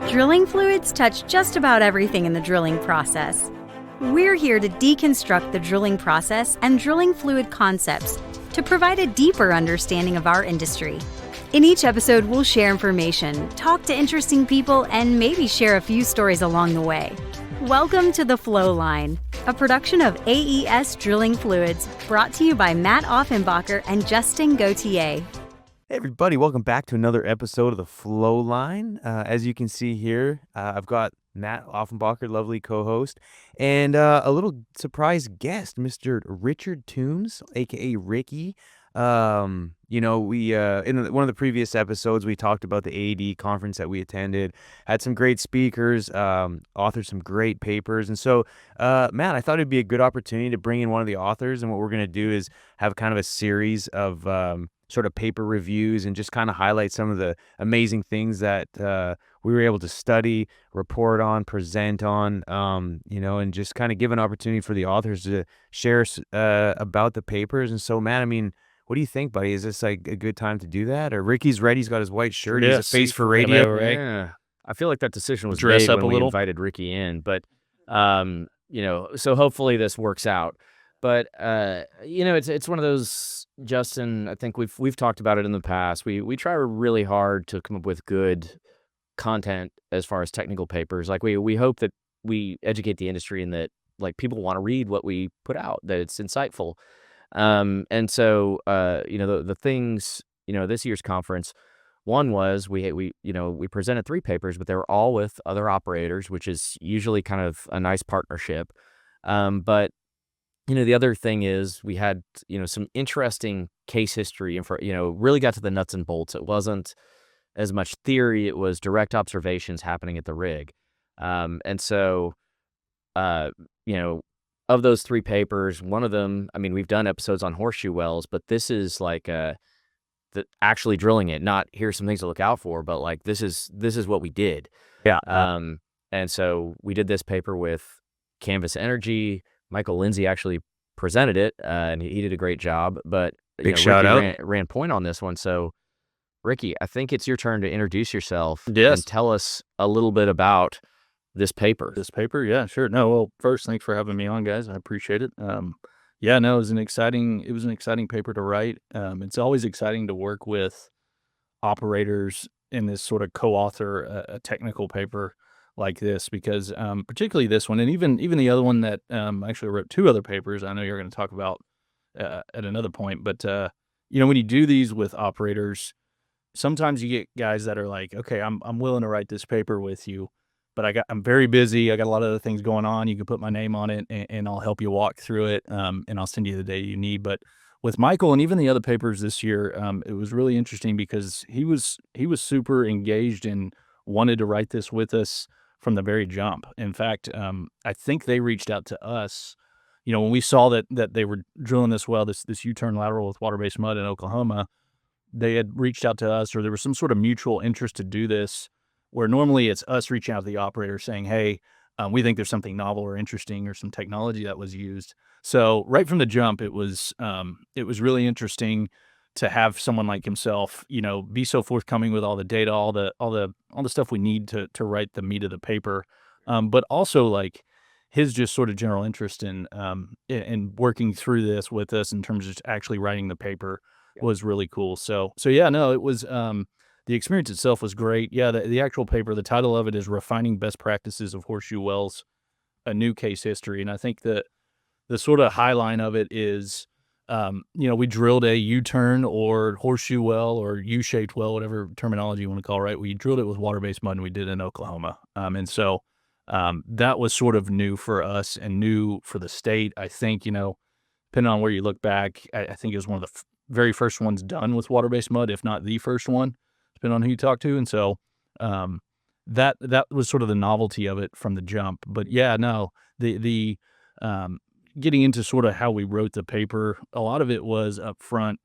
Drilling fluids touch just about everything in the drilling process. We're here to deconstruct the drilling process and drilling fluid concepts to provide a deeper understanding of our industry. In each episode, we'll share information, talk to interesting people, and maybe share a few stories along the way. Welcome to the Flowline, a production of AES Drilling Fluids, brought to you by Matt Offenbacher and Justin Gauthier. Hey everybody, welcome back to another episode of the Flowline. As you can see here, I've got Matt Offenbacher, lovely co-host, and a little surprise guest, Mr. Richard Toomes, aka Ricky. We in one of the previous episodes we talked about the AADE conference that we attended, had some great speakers, authored some great papers, and so Matt, I thought it'd be a good opportunity to bring in one of the authors, and what we're going to do is have kind of a series of sort of paper reviews and just kind of highlight some of the amazing things that we were able to study, report on, present on, and just kind of give an opportunity for the authors to share about the papers. And so, Matt, I mean, what do you think, buddy? Is this like a good time to do that? Or Ricky's ready, he's got his white shirt, he's a face for radio. Right? Yeah. I feel like that decision was Dress made up when a we little. invited Ricky in, but so hopefully this works out. But it's one of those, Justin, I think we've talked about it in the past. We try really hard to come up with good content as far as technical papers. Like we hope that we educate the industry and that like people want to read what we put out, that it's insightful. And so the things, this year's conference, one was we presented 3 papers, but they were all with other operators, which is usually kind of a nice partnership. But the other thing is we had, some interesting case history and really got to the nuts and bolts. It wasn't as much theory. It was direct observations happening at the rig. And so, of those 3 papers, one of them, I mean, we've done episodes on horseshoe wells, but this is like, actually drilling it, not here's some things to look out for, but like, this is what we did. Yeah. And so we did this paper with Canvas Energy. Michael Lindsay actually presented it, and he did a great job. But Big shout Ricky out. ran point on this one. So, Ricky, I think it's your turn to introduce yourself Yes. and tell us a little bit about this paper. This paper, yeah, sure. No, well, first, thanks for having me on, guys. I appreciate it. It was an exciting paper to write. It's always exciting to work with operators in this sort of co-author a technical paper like this, because particularly this one, and even the other one that I actually wrote 2 other papers I know you're going to talk about at another point. But when you do these with operators, sometimes you get guys that are like, okay, I'm willing to write this paper with you, but I'm very busy. I got a lot of other things going on. You can put my name on it, and I'll help you walk through it, and I'll send you the data you need. But with Michael and even the other papers this year, it was really interesting because he was super engaged and wanted to write this with us from the very jump. In fact, I think they reached out to us, when we saw that they were drilling this well, this U-turn lateral with water-based mud in Oklahoma. They had reached out to us, or there was some sort of mutual interest to do this, where normally it's us reaching out to the operator saying, hey, we think there's something novel or interesting or some technology that was used. So right from the jump, it was really interesting to have someone like himself, be so forthcoming with all the data, all the stuff we need to write the meat of the paper, but also like his just sort of general interest in working through this with us in terms of actually writing the paper was really cool. So yeah, no, it was the experience itself was great. Yeah, the actual paper, the title of it is "Refining Best Practices of Horseshoe Wells: A New Case History," and I think that the sort of high line of it is, we drilled a U-turn or horseshoe well or U-shaped well, whatever terminology you want to call it, right? We drilled it with water-based mud, and we did it in Oklahoma. And so that was sort of new for us and new for the state. I think, depending on where you look back, I think it was one of the very first ones done with water-based mud, if not the first one, depending on who you talk to. And so that was sort of the novelty of it from the jump. But yeah, no, the getting into sort of how we wrote the paper, a lot of it was up front.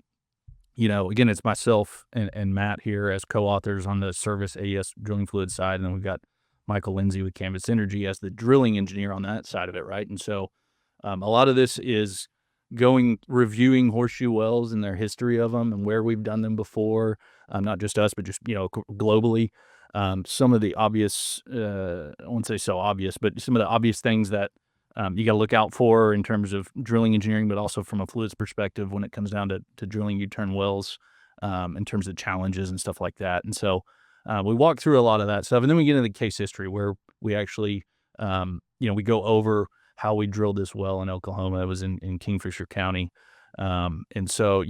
Again, it's myself and Matt here as co-authors on the service AES drilling fluid side, and then we've got Michael Lindsay with Canvas Energy as the drilling engineer on that side of it, right? And so a lot of this is reviewing horseshoe wells and their history of them and where we've done them before, not just us, but just, globally. Some of the obvious, I won't say so obvious, but some of the obvious things that you got to look out for in terms of drilling engineering, but also from a fluids perspective when it comes down to drilling U-turn wells, in terms of challenges and stuff like that. And so we walk through a lot of that stuff, and then we get into the case history where we actually, we go over how we drilled this well in Oklahoma. It was in Kingfisher County. And so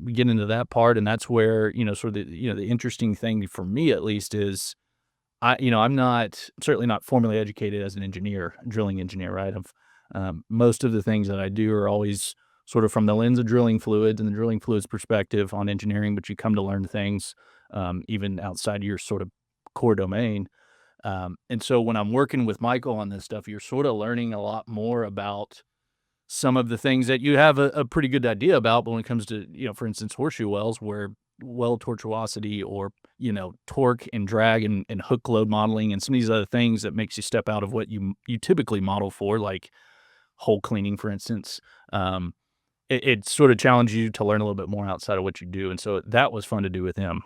we get into that part, and that's where, sort of the interesting thing for me at least is I'm certainly not formally educated as an engineer, drilling engineer, right? Most of the things that I do are always sort of from the lens of drilling fluids and the drilling fluids perspective on engineering, but you come to learn things, even outside your sort of core domain. And so when I'm working with Michael on this stuff, you're sort of learning a lot more about some of the things that you have a pretty good idea about. But when it comes to, for instance, horseshoe wells, where well tortuosity or, torque and drag and hook load modeling and some of these other things that makes you step out of what you typically model for, like hole cleaning, for instance, it sort of challenges you to learn a little bit more outside of what you do. And so that was fun to do with him.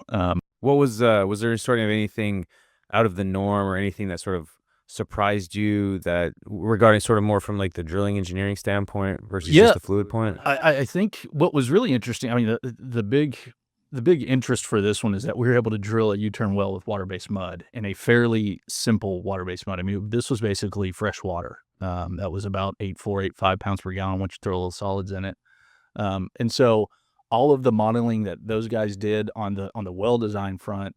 What was there sort of anything out of the norm or anything that sort of surprised you that regarding sort of more from like the drilling engineering standpoint versus just the fluid point? I think what was really interesting, I mean, the big interest for this one is that we were able to drill a U-turn well with water-based mud, and a fairly simple water-based mud. I mean, this was basically fresh water. That was about 8.5 pounds per gallon once you throw a little solids in it. And so all of the modeling that those guys did on the well design front,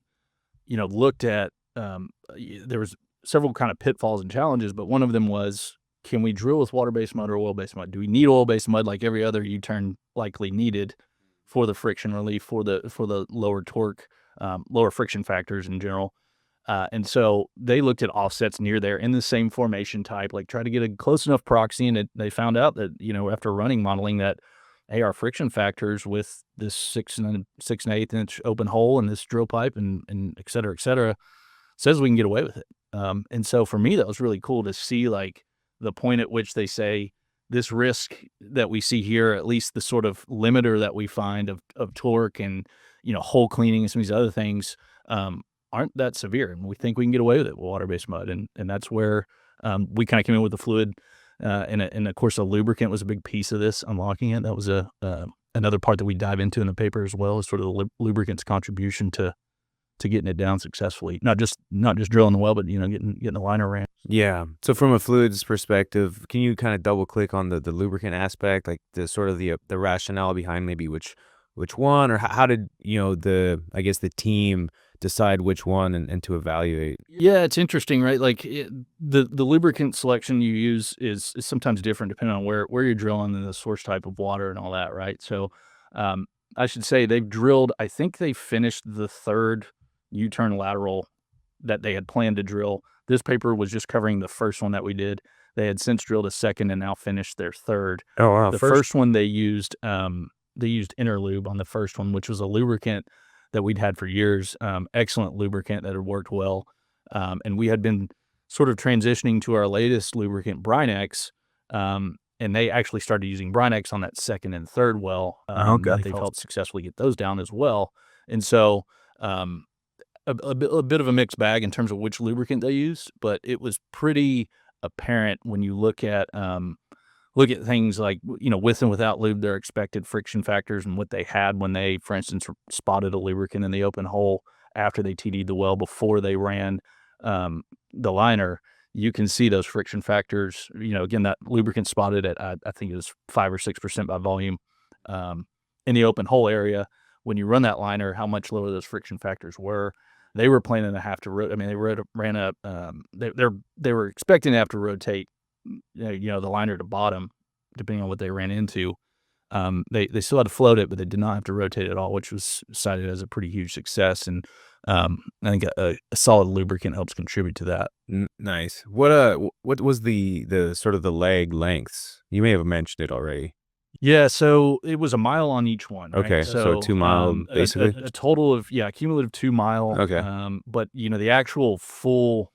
looked at, there was several kind of pitfalls and challenges, but one of them was, can we drill with water-based mud or oil-based mud? Do we need oil-based mud like every other U-turn likely needed for the friction relief, for the lower torque, lower friction factors in general? And so they looked at offsets near there in the same formation type, like try to get a close enough proxy, and they found out that, after running modeling that, hey, our friction factors with this 6 1/8 inch open hole and this drill pipe and et cetera, says we can get away with it. And so for me, that was really cool to see, like, the point at which they say this risk that we see here, at least the sort of limiter that we find of torque and, hole cleaning and some of these other things, aren't that severe. And we think we can get away with it with water-based mud. And that's where we kind of came in with the fluid. And of course, a lubricant was a big piece of this, unlocking it. That was another part that we dive into in the paper as well, is sort of the lubricant's contribution to getting it down successfully. Not just drilling the well, but getting the liner ran. Yeah. So from a fluids perspective, can you kind of double click on the lubricant aspect, like the sort of the rationale behind maybe which one, or how did the team decide which one and to evaluate? Yeah, it's interesting, right? Like the lubricant selection you use is sometimes different depending on where you're drilling and the source type of water and all that, right? So I should say I think they finished the third U-turn lateral that they had planned to drill. This paper was just covering the first one that we did. They had since drilled a second and now finished their third. Oh, wow. The first one they used Interlube on the first one, which was a lubricant that we'd had for years. Excellent lubricant that had worked well. And we had been sort of transitioning to our latest lubricant, Brinex, and they actually started using Brinex on that second and third well. They've helped successfully get those down as well. And so a bit of a mixed bag in terms of which lubricant they used, but it was pretty apparent when you look at things like, with and without lube, their expected friction factors and what they had when they, for instance, spotted a lubricant in the open hole after they TD'd the well before they ran the liner. You can see those friction factors. Again, that lubricant spotted at, I think it was 5 or 6% by volume in the open hole area. When you run that liner, how much lower those friction factors were. They were planning to have to they were expecting to have to rotate the liner to bottom, depending on what they ran into. They still had to float it, but they did not have to rotate it at all, which was cited as a pretty huge success. And I think a solid lubricant helps contribute to that. Nice. What was the sort of the leg lengths? You may have mentioned it already. Yeah, so it was a mile on each one. Right? Okay, so 2 mile basically. A total of cumulative 2 mile. Okay. But the actual full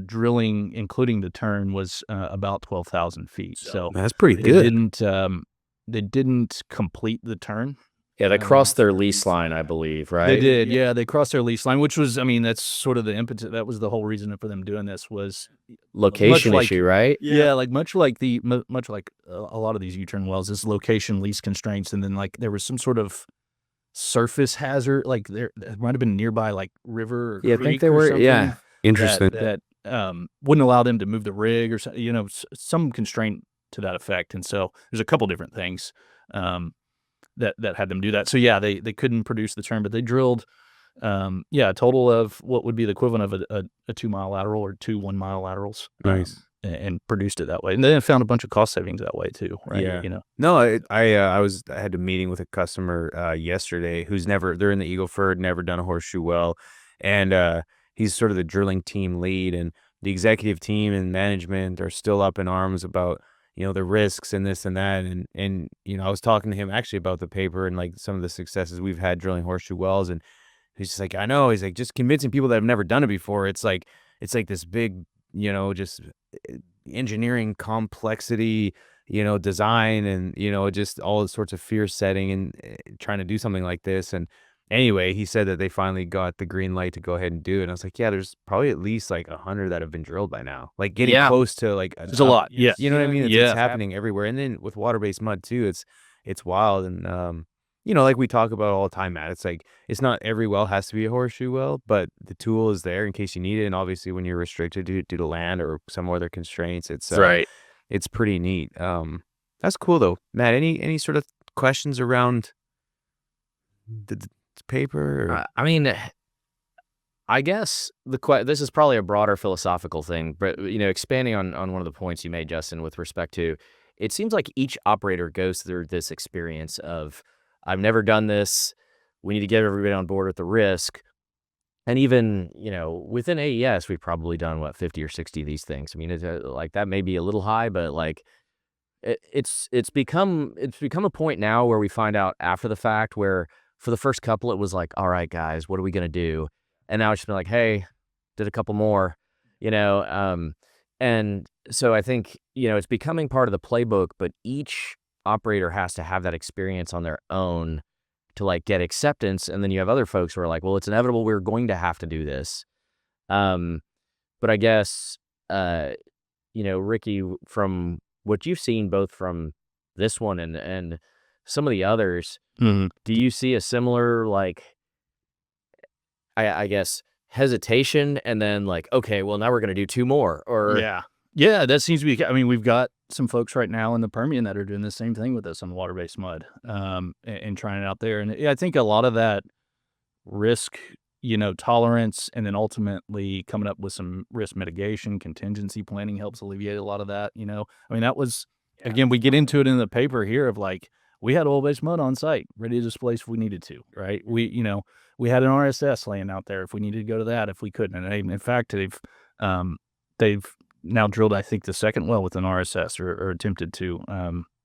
drilling, including the turn, was about 12,000 feet. So that's pretty it good. they didn't complete the turn. Yeah, they crossed their lease line, I believe, right? They did, yeah. They crossed their lease line, which was, I mean, that's sort of the impetus. That was the whole reason for them doing this was Location like- issue, right? yeah, like much like a lot of these U-turn wells, is location lease constraints, and then like there was some sort of surface hazard, like there might have been nearby like river or Yeah, I creek think they or were. something Yeah, Interesting. that wouldn't allow them to move the rig or some constraint to that effect. And so there's a couple different things that had them do that. So yeah, they couldn't produce the turn, but they drilled a total of what would be the equivalent of a 2 mile lateral or 2 1 mile laterals. Nice. And produced it that way, and then found a bunch of cost savings that way too, right? Yeah. No, I had a meeting with a customer yesterday they're in the Eagleford, never done a horseshoe well, and he's sort of the drilling team lead, and the executive team and management are still up in arms about the risks and this and that, and I was talking to him actually about the paper and like some of the successes we've had drilling horseshoe wells, and he's just like, I know, he's like, just convincing people that have never done it before, it's like this big just engineering complexity, design, and just all sorts of fear setting and trying to do something like this. And anyway, he said that they finally got the green light to go ahead and do it. And I was like, yeah, there's probably at least like 100 that have been drilled by now, like getting close to like There's a lot. Yeah. you know what I mean? It's happening everywhere. And then with water-based mud too, it's wild. And like we talk about all the time, Matt, it's like, it's not every well has to be a horseshoe well, but the tool is there in case you need it. And obviously when you're restricted due to land or some other constraints, it's right. It's pretty neat. That's cool though. Matt, any sort of questions around the paper? Or? I mean, I guess this is probably a broader philosophical thing, but expanding on one of the points you made, Justin, with respect to, it seems like each operator goes through this experience of, I've never done this. We need to get everybody on board with the risk. And even, within AES, we've probably done 50 or 60 of these things. I mean, it's like that may be a little high, but like it's become a point now where we find out after the fact, where for the first couple, it was like, all right, guys, what are we going to do? And now it's just been like, hey, did a couple more, and so I think, it's becoming part of the playbook, but each operator has to have that experience on their own to like get acceptance. And then you have other folks who are like, well, it's inevitable, we're going to have to do this. But I guess, Ricky, from what you've seen, both from this one and some of the others, Mm-hmm. do you see a similar, like, I guess, hesitation and then like, okay, well, now we're going to do 2 more? Or Yeah, that seems to be, I mean, we've got some folks right now in the Permian that are doing the same thing with us on water-based mud, and trying it out there. And I think a lot of that risk, tolerance, and then ultimately coming up with some risk mitigation, contingency planning helps alleviate a lot of that, I mean, that was, again, we get into it in the paper here of like, we had oil-based mud on site, ready to displace if we needed to, right? We had an RSS laying out there if we needed to go to that, if we couldn't. And in fact, they've now drilled, I think, the second well with an RSS or attempted to,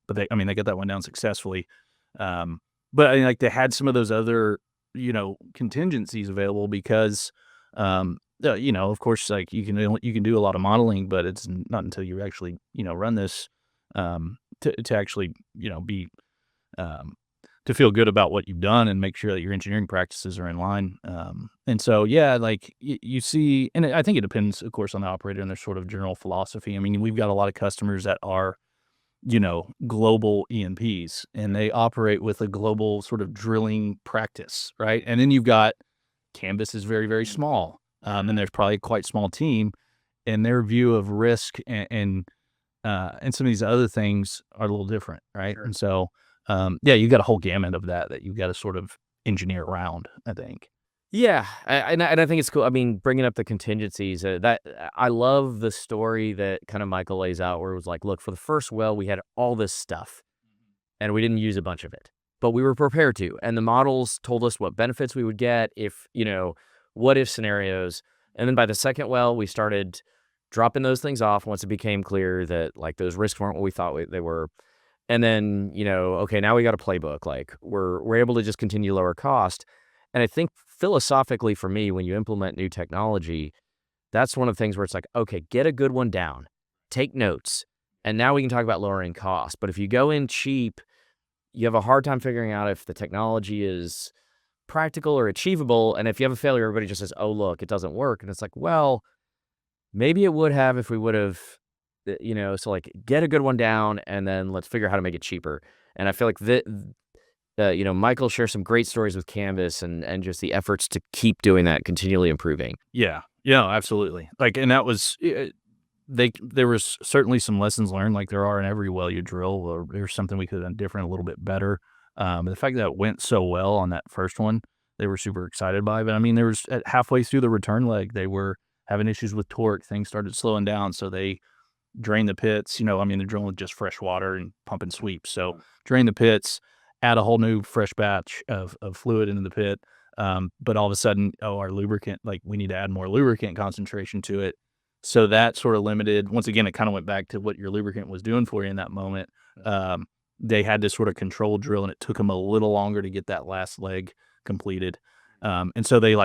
but they got that one down successfully. But I mean, like, they had some of those other, contingencies available because, of course, like you can do a lot of modeling, but it's not until you actually, run this, to actually, be, to feel good about what you've done and make sure that your engineering practices are in line. And so, yeah, like you see, and I think it depends, of course, on the operator and their sort of general philosophy. I mean, we've got a lot of customers that are, global E&Ps, and they operate with a global sort of drilling practice, right? And then you've got Canvas is very, very small. And there's probably a quite small team, and their view of risk and some of these other things are a little different, right? Sure. And so, you got a whole gamut of that you've got to sort of engineer around, I think. Yeah, and I think it's cool. I mean, bringing up the contingencies, that I love the story that kind of Michael lays out, where it was like, look, for the first well, we had all this stuff, and we didn't use a bunch of it, but we were prepared to, and the models told us what benefits we would get if, what if scenarios, and then by the second well, we started dropping those things off once it became clear that like those risks weren't what we thought they were. And then, okay, now we got a playbook. Like we're able to just continue lower cost. And I think philosophically for me, when you implement new technology, that's one of the things where it's like, okay, get a good one down, take notes, and now we can talk about lowering costs. But if you go in cheap you have a hard time figuring out if the technology is practical or achievable. And if you have a failure, everybody just says, oh, look, it doesn't work. And it's like, well, maybe it would have if we would have, so like get a good one down and then let's figure out how to make it cheaper. And I feel like Michael shares some great stories with Canvas and just the efforts to keep doing that, continually improving. Yeah, absolutely. Like, and that was, there was certainly some lessons learned, like there are in every well you drill, or there's something we could have done different, a little bit better. The fact that it went so well on that first one, they were super excited by. But I mean, there was halfway through the return leg, they were having issues with torque. Things started slowing down, so they drained the pits. They're drilling with just fresh water and pump and sweep. So drain the pits, add a whole new fresh batch of fluid into the pit. But all of a sudden, our lubricant, like we need to add more lubricant concentration to it. So that sort of limited, once again, it kind of went back to what your lubricant was doing for you in that moment. They had this sort of controlled drill, and it took them a little longer to get that last leg completed. And so they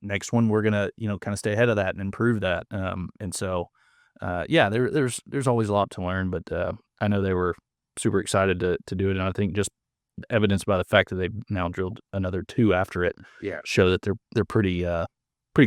next one, we're going to, kind of stay ahead of that and improve that. And so, there's always a lot to learn, but I know they were super excited to do it. And I think just evidenced by the fact that they've now drilled another 2 after it, show that they're pretty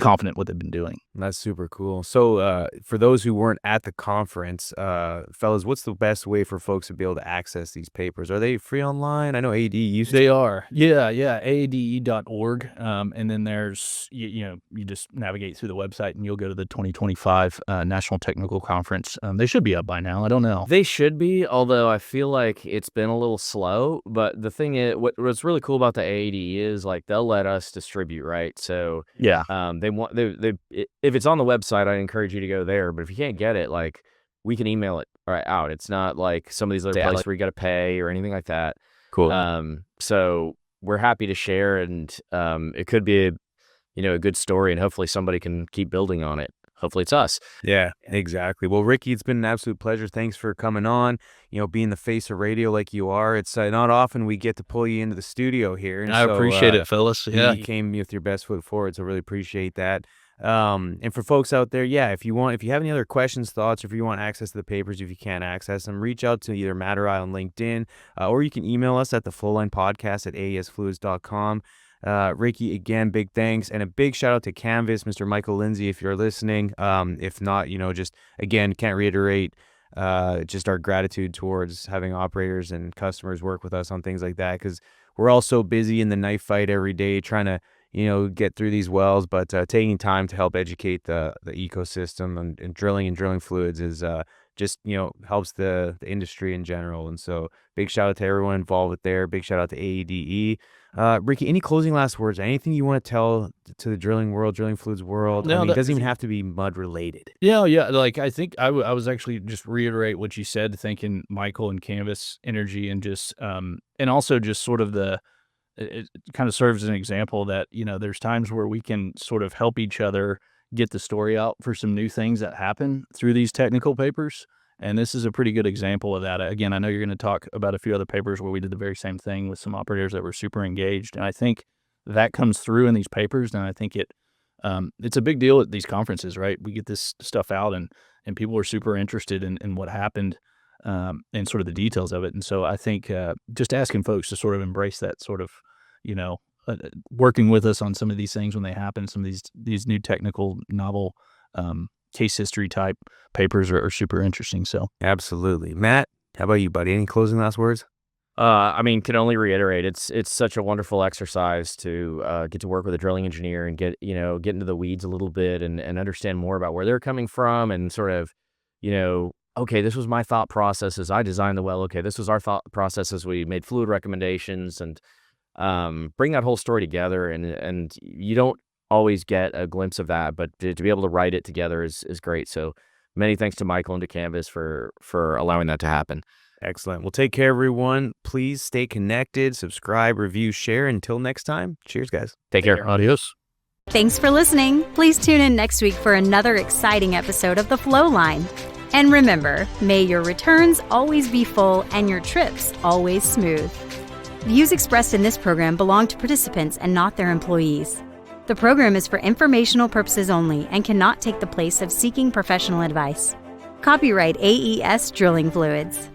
confident what they've been doing. That's super cool. So for those who weren't at the conference, fellas, what's the best way for folks to be able to access these papers? Are they free online? I know AADE used to. They are. Yeah, AADE.org. And then there's, you just navigate through the website and you'll go to the 2025 National Technical Conference. They should be up by now. I don't know. They should be, although I feel like it's been a little slow. But the thing is, what's really cool about the AADE is they'll let us distribute, right? So yeah. If it's on the website, I encourage you to go there. But if you can't get it, we can email it out. It's not like some of these other places where you got to pay or anything like that. Cool. So we're happy to share, and it could be a good story, and hopefully somebody can keep building on it. Hopefully it's us. Yeah, exactly. Well, Ricky, it's been an absolute pleasure. Thanks for coming on, being the face of radio like you are. It's not often we get to pull you into the studio here. And I appreciate it, Phyllis. Yeah. You came with your best foot forward, so really appreciate that. And for folks out there, if you have any other questions, thoughts, or if you want access to the papers, if you can't access them, reach out to either Matt or I on LinkedIn, or you can email us at the Flowline podcast at aesfluids.com. Ricky, again, big thanks, and a big shout out to Canvas, Mr. Michael Lindsay, if you're listening. If not, just again, can't reiterate just our gratitude towards having operators and customers work with us on things like that, because we're all so busy in the knife fight every day trying to get through these wells, but taking time to help educate the ecosystem and drilling fluids is just helps the industry in general. And so big shout out to everyone involved with there. Big shout out to AADE. Ricky, any closing last words? Anything you want to tell to the drilling fluids world? No, it doesn't even have to be mud related. Yeah. I think I was actually just reiterate what you said, thanking Michael and Canvas Energy, and just and also just sort of it kind of serves as an example that there's times where we can sort of help each other get the story out for some new things that happen through these technical papers. And this is a pretty good example of that. Again, I know you're going to talk about a few other papers where we did the very same thing with some operators that were super engaged. And I think that comes through in these papers. And I think it's a big deal at these conferences, right? We get this stuff out and people are super interested in what happened and sort of the details of it. And so I think just asking folks to sort of embrace that sort of, working with us on some of these things when they happen, some of these new technical, novel case history type papers are super interesting. So absolutely. Matt, how about you, buddy? Any closing last words? Can only reiterate, it's such a wonderful exercise to get to work with a drilling engineer and get into the weeds a little bit and understand more about where they're coming from, and sort of, okay, this was my thought process as I designed the well. Okay, this was our thought process as we made fluid recommendations, and bring that whole story together. And you don't always get a glimpse of that, but to be able to write it together is great. So many thanks to Michael and to Canvas for allowing that to happen. Excellent. Well, take care, everyone. Please stay connected, subscribe, review, share. Until next time, cheers, guys. Take care. Adios. Thanks for listening. Please tune in next week for another exciting episode of The Flowline. And remember, may your returns always be full and your trips always smooth. Views expressed in this program belong to participants and not their employees. The program is for informational purposes only and cannot take the place of seeking professional advice. Copyright AES Drilling Fluids.